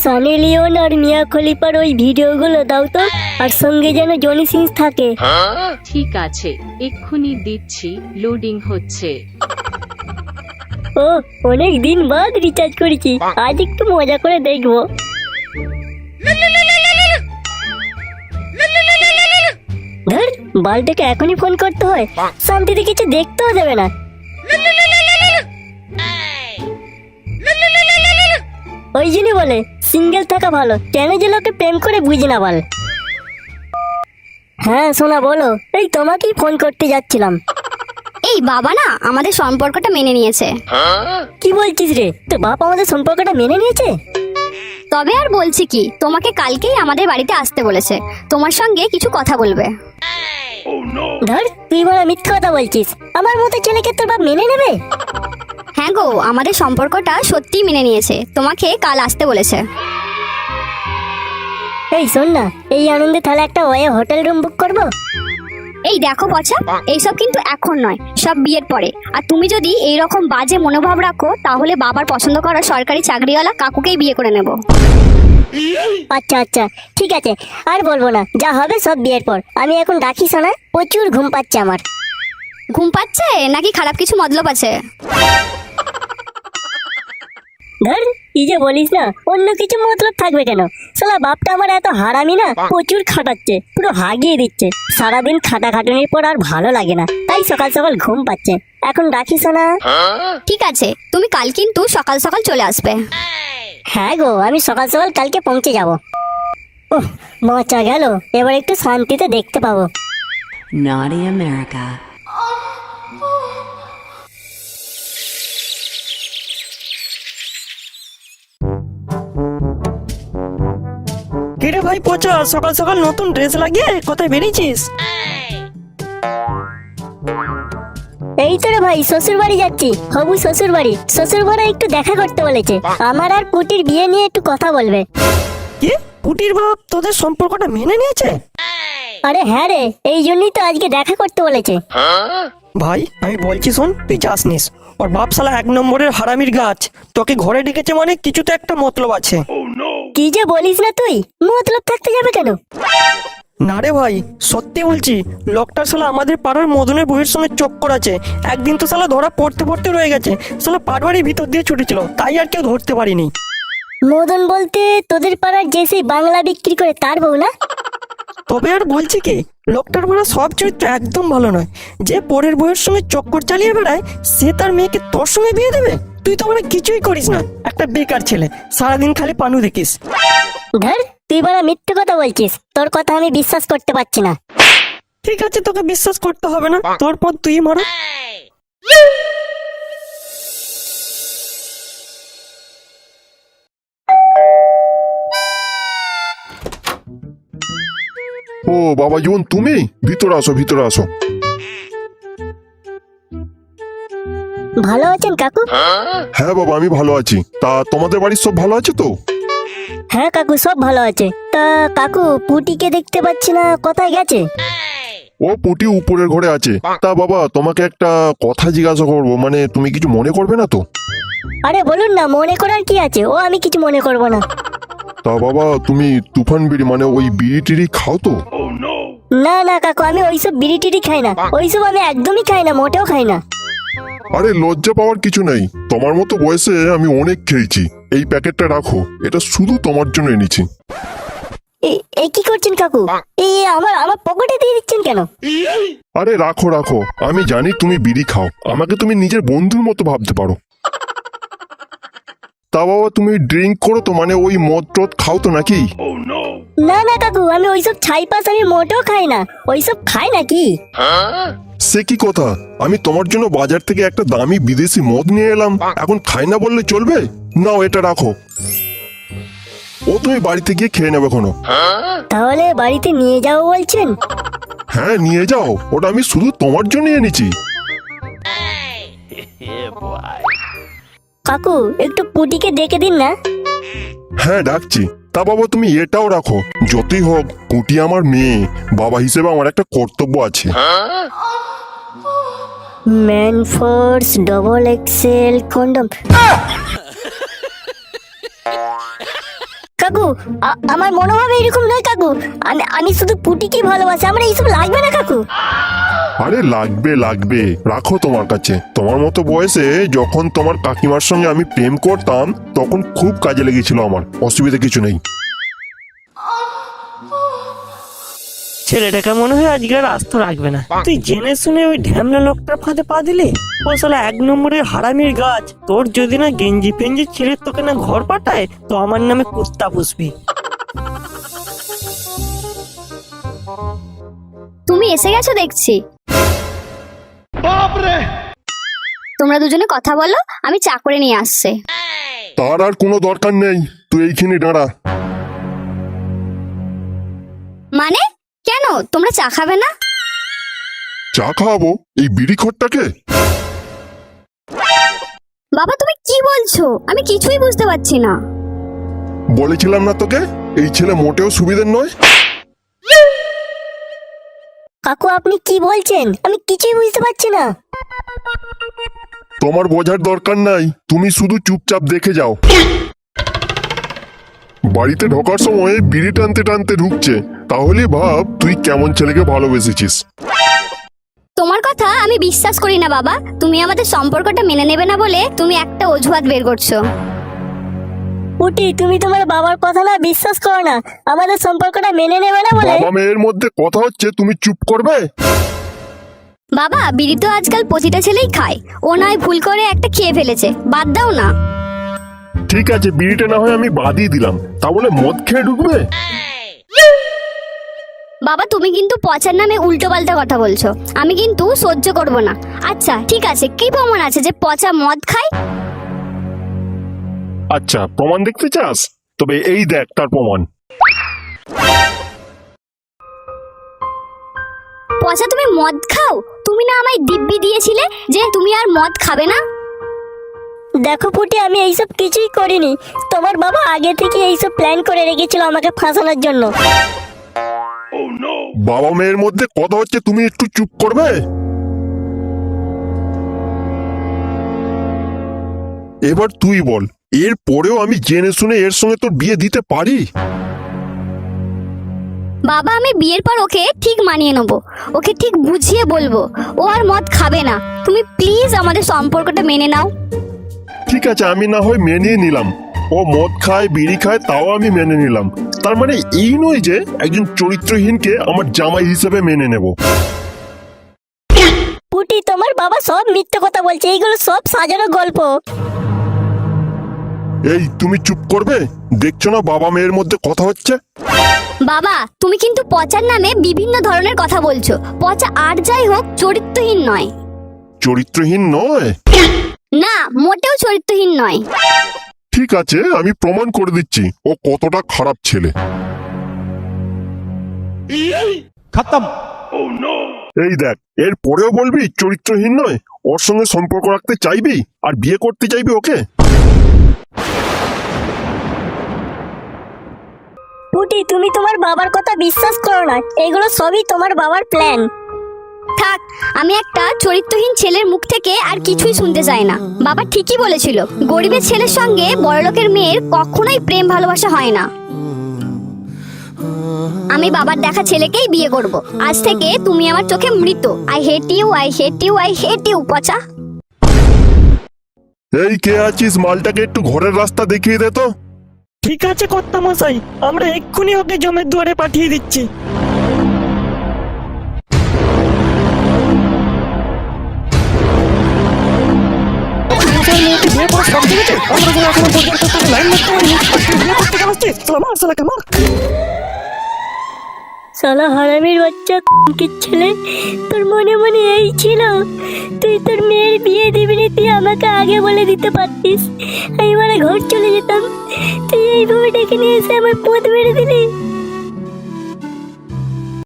Sunny Leone আর মিয়া খলিফার ওই ভিডিওগুলো দাও তো, আর সঙ্গে যেন জনি সিংস থাকে। ঠিক আছে, এক্ষুনি দিচ্ছি, লোডিং হচ্ছে। ও, অনেক দিন বাদ রিচার্জ করেছি, আজ একটু মজা করে দেখবো। ধর, বালটাকে এখনই ফোন করতে হয়, শান্তিতে কিছু দেখতেও দেবে না। ওই জন্যই বলে সিঙ্গেল থাকা ভালো, কেন যে লোকে প্রেম করে বুঝি না বল। হ্যাঁ সোনা বলো, এই তোমাকেই ফোন করতে যাচ্ছিলাম। এই বাবা না আমাদের সম্পর্কটা মেনে নিয়েছে। কি বলছিস রে, তোর বাপ আমাদের সম্পর্কটা মেনে নিয়েছে? তবে আর বলছি কি, তোমাকে কালকেই আমাদের বাড়িতে আসতে বলেছে, তোমার সঙ্গে কিছু কথা বলবে। ধর, তুই বড় মিথ্যা কথা বলছিস, আমার মতো ছেলেকে তোর বাপ মেনে নেবে? হ্যাঁ গো, আমাদের সম্পর্কটা সত্যিই মেনে নিয়েছে, তোমাকে কাল আসতে বলেছে। এই শোন না, এই আনন্দে তাহলে একটা হোটেল রুম বুক করবো। এই দেখো পচা, এইসব কিন্তু এখন নয়, সব বিয়ের পরে। আর তুমি যদি এই রকম বাজে মনোভাব রাখো, তাহলে বাবার পছন্দ করা সরকারি চাকরিওয়ালা কাকুকেই বিয়ে করে নেব। আচ্ছা আচ্ছা ঠিক আছে, আর বলবো না, যা হবে সব বিয়ের পর। আমি এখন রাখি শোনা, প্রচুর ঘুম পাচ্ছে আমার। ঘুম পাচ্ছে নাকি খারাপ কিছু মতলব আছে? ধর, কি যে বলিস না, অন্য কিছু মতলব থাকবে কেন? শালা বাপটা আমার এত হারামি না, প্রচুর খাটাচ্ছে, পুরো হাগিয়ে দিচ্ছে। সারাদিন খাটাখাটুনির পর আর ভালো লাগে না, তাই সকাল সকাল ঘুম পাচ্ছে। এখন রাখিস না। ঠিক আছে, তুমি কাল কিন্তু সকাল সকাল চলে আসবে। হ্যাঁ গো, আমি সকাল সকাল কালকে পৌঁছে যাব। ওহ, মজা গেল, এবার একটু শান্তিতে দেখতে পাবো। Naughty America. কিরে ভাই পচা, সকাল সকাল নতুন ড্রেস লাগিয়ে কোথায় বেরিয়েছিস? এই তো রে ভাই, শ্বশুর বাড়ি যাচ্ছি, হবু শ্বশুর বাড়ি। শ্বশুর বড় একটু দেখা করতে বলেছে, আমার আর পুটির বিয়ে নিয়ে একটু কথা বলবে। কি, পুটির বাপ তোদের সম্পর্কটা মেনে নিয়েছে? আরে হ্যাঁ রে, এই জন্যই তো আজকে দেখা করতে বলেছে। ভাই আমি বলছি শোন, তুই যাস নিস, ওর বাপ শালা এক নম্বরের হারামির গাছ। তোকে ঘরে ডেকেছে মানে কিছু তো একটা মতলব আছে। কি যে বলিস না তুই, মতলব থাকতে যাবে কেন? না রে ভাই, সত্যি বলছি, লোকটার শালা আমাদের পাড়ার মদনের বউয়ের সঙ্গে চক্কর আছে। একদিন তো শালা ধরা পড়তে পড়তে রয়ে গেছে, শালা পাটবাড়ির ভিতর দিয়ে ছুটেছিল, তাই আর কেউ ধরতে পারিনি। মদন বলতে তোদের পাড়ার যে সেই বাংলা বিক্রি করে তার বউ না? তবে আর বলছি কি, লোকটার বড় সব চরিত্র একদম ভালো নয়। যে পরের বউয়ের সঙ্গে চক্কর চালিয়ে বেড়ায়, সে তার মেয়েকে তোর সঙ্গে বিয়ে দেবে? তুই তো মানে কিছুই করিস না, একটা বেকার ছেলে, সারাদিন খালি পানু দেখিস। ধর, তুই বড় মিথ্যে কথা বলছিস, তোর কথা আমি বিশ্বাস করতে পারছি না। ঠিক আছে, তোকে বিশ্বাস করতে হবে না, তোর পর তুই মারো। ও বাবা জীবন, তুমি ভিতরে আসো, ভিতরে আসো। ভালো আছেন কাকু? হ্যাঁ বাবা, আমি ভালো আছি। তা তোমাদের বাড়ির সব ভালো আছে তো? হ্যাঁ কাকু, সব ভালো আছে। তা কাকু, পুটিকে দেখতে পাচ্ছি না, কোথায় গেছে? ও পুটি উপরের ঘরে আছে। তা বাবা, তোমাকে একটা কথা জিজ্ঞাসা করবো, মানে তুমি কিছু মনে করবে না তো? আরে বলুন না, মনে করার কি আছে, ও আমি কিছু মনে করব না। তা বাবা, তুমি তুফান বিড়ি মানে ওই বিড়ি টিড়ি খাও তো? না না কাকু, আমি ওইসব বিড়ি টিড়ি খাই না, ওইসব আমি একদমই খাই না, মোটেও খাই না। আরে লজ্জা পাওয়ার কিছু নেই, তোমার মতো বয়সে আমি অনেক খেয়েছি। এই প্যাকেটটা রাখো, এটা শুধু তোমার জন্য এনেছি। এই কি করছেন কাকু? এই আমার আমার পকেটে দিয়ে দিচ্ছেন কেন? আরে রাখো রাখো, আমি জানি তুমি বিড়ি খাও, আমাকে তুমি নিজের বন্ধুর মতো ভাবতে পারো। তা বাবা, তুমি ড্রিঙ্ক করো তো, মানে ওই মদ টদ খাও তো নাকি? না না কাকু, আমি ওইসব ছাইপাস আমি মোটেও খাই না, ওইসব খাই নাকি? সে কি কথা, আমি তোমার জন্য বাজার থেকে একটা দামি বিদেশি মদ নিয়ে এলাম, এখন খাই না বললে চলবে? নাও এটা রাখো, ও তুমি বাড়িতে গিয়ে খেয়ে নেবে এখনো। তাহলে বাড়িতে নিয়ে যাও বলছেন? হ্যাঁ নিয়ে যাও, ওটা আমি শুধু তোমার জন্য এনেছি। কাকু, একটু পুটিকে ডেকে দিন না। হ্যাঁ ডাকছি। তা বাবা, তুমি এটাও রাখো, যতই হোক পুটি আমার মেয়ে, বাবা হিসেবে আমার একটা কর্তব্য আছে। Man force double XL condom. কাকু, আমার মনোভাব এরকম নয় কাকু। আমি শুধু পুটিকেই ভালোবাসি, আমার এইসব লাগবে না কাকু। আরে লাগবে লাগবে, রাখো তোমার কাছে। তোমার মতো বয়সে যখন তোমার কাকিমার সঙ্গে আমি প্রেম করতাম তখন খুব কাজে লেগেছিল আমার, অসুবিধা কিছু নেই। ছেলেটাকে মনে হয় আজকে আর আস্ত রাখবে না। তুই জেনে শুনে ওই ঢ্যামলা লোকটার ফাঁদে পা দিলি। ও শালা 1 নম্বরের হারামির গাছ। তোর যদি না গেঞ্জি পেঞ্জি ছেড়ে তোকে না ঘর পাঠায় তো আমার নামে কুত্তা পুষবি। তুমি এসে গেছো দেখছি। তোমরা দুজনে কথা বলো, আমি চা করে নিয়ে আসছে। তার আর কোনো দরকার নেই, তুই এইখানে দাঁড়া। মানে কেন, তোমরা চা খাবে না? চা খাওয়াবো এই বিড়ি খোরটাকে? বাবা তুমি কি বলছো? আমি কিছুই বুঝতে পারছি না। বলেছিলাম না তোকে এই ছেলে মোটেও সুবিধের নয়। কাকু আপনি কি বলছেন? আমি কিছুই বুঝতে পারছি না। তোমার বোঝার দরকার নাই, তুমি শুধু চুপচাপ দেখে যাও। বাড়িতে ঢোকার সময় বিড়ি টানতে টানতে ঢুকছে, তাহলে ভাব তুই কেমন ছেলেকে ভালোবেসেছিস। তোমার কথা আমি বিশ্বাস করি না বাবা। তুমি আমাদের সম্পর্কটা মেনে নেবে না বলে তুমি একটা অজুহাত বের করছো। পুটি তুমি তোমার বাবার কথা না বিশ্বাস করো না, আমাদের সম্পর্কটা মেনে নেবে না বলে। বাবা মেয়ের মধ্যে কথা হচ্ছে, তুমি চুপ করবে? বাবা বিড়ি তো আজকাল প্রতিটা ছেলেই খায়, ও নয় ভুল করে একটা খেয়ে ফেলেছে, বাদ দাও না। ঠিক আছে বিড়িটা না হয় আমি বাদই দিলাম, তা বলে মদ খেয়ে ঢুকবে? বাবা তুমি কিন্তু পচার নামে উল্টো পাল্টা কথা বলছো, আমি কিন্তু সহ্য করব না। আচ্ছা ঠিক আছে, কি প্রমাণ আছে যে পচা মদ খায়? আচ্ছা প্রমাণ দেখতে চাস? তবে এই দেখ তার প্রমাণ। পচা তুমি মদ খাও? তুমি না আমায় দিব্যি দিয়েছিলে যে তুমি আর মদ খাবে না। দেখো পুটি আমি এইসব কিছুই করিনি, তোমার বাবা আগে থেকে এইসব প্ল্যান করে রেখেছিল আমাকে ফাঁসানোর জন্য। বাবা মেয়ের মধ্যে কথা হচ্ছে, তুমি একটু চুপ করবে? এবার তুই বল, এর পরেও আমি জেনে শুনে এর সঙ্গে তোর বিয়ে দিতে পারি? বাবা আমি বিয়ের পর ওকে ঠিক মানিয়ে নেবো, ওকে ঠিক বুঝিয়ে বলবো ও আর মদ খাবে না। তুমি প্লিজ আমাদের সম্পর্কটা মেনে নাও। ঠিক আছে আমি না হয় মেনে নিলাম, ও মদ খায় বিড়ি খায় তাও আমি মেনে নিলাম। তার মানে এই নয় যে একজন চরিত্রহীনকে আমার জামাই হিসেবে মেনে নেব। পুটি তোমার বাবা সব মিথ্যে কথা বলছে, এইগুলো সব সাজানো গল্প। এই তুমি চুপ করবে? দেখছো না বাবা মেয়ের মধ্যে কথা হচ্ছে? বাবা তুমি কিন্তু পচার নামে বিভিন্ন ধরনের কথা বলছো। পচা আর যাই হোক চরিত্রহীন নয়। চরিত্রহীন নয়? না মোটেও চরিত্রহীন নয়। ঠিক আছে আমি প্রমাণ করে দিচ্ছি ও কতটা খারাপ ছেলে। खत्म। এই দেখ, এর পরেও বলবি চরিত্রহীন নয়? ওর সঙ্গে সম্পর্ক রাখতে চাইবি আর বিয়ে করতে চাইবি ওকে? পুটি তুমি তোমার বাবার কথা বিশ্বাস করো না, এগুলো সবই তোমার বাবার প্ল্যান। থাক, আমি একটা চরিত্রহীন ছেলের মুখ থেকে আর কিছুই শুনতে চাই না। বাবা ঠিকই বলেছিল, গরিবের ছেলের সঙ্গে বড়লোকের মেয়ের কখনোই প্রেম ভালোবাসা হয় না। আমি বাবার দেখা ছেলেকেই বিয়ে করব। আজ থেকে তুমি আমার চোখে মৃত। I hate you, I hate you, I hate you পচা। এই কে আছিস, মালটাকে একটু ঘরের রাস্তা দেখিয়ে দে তো। ঠিক আছে কর্তা মশাই, আমরা এক্ষুনি ওকে জমের দুয়ারে পাঠিয়ে দিচ্ছি। শালা হারামির বাচ্চা কি ছেলে, তোর মনে মনে এই ছিল তুই তোর মেয়ের বিয়ে দিবি না, তুই আমাকে আগে বলে দিতে পারতিস, আমি মানে ঘর চলে যেতাম। তুই এইভাবে ডেকে নিয়ে এসে আমার পথ মেরে দিলি।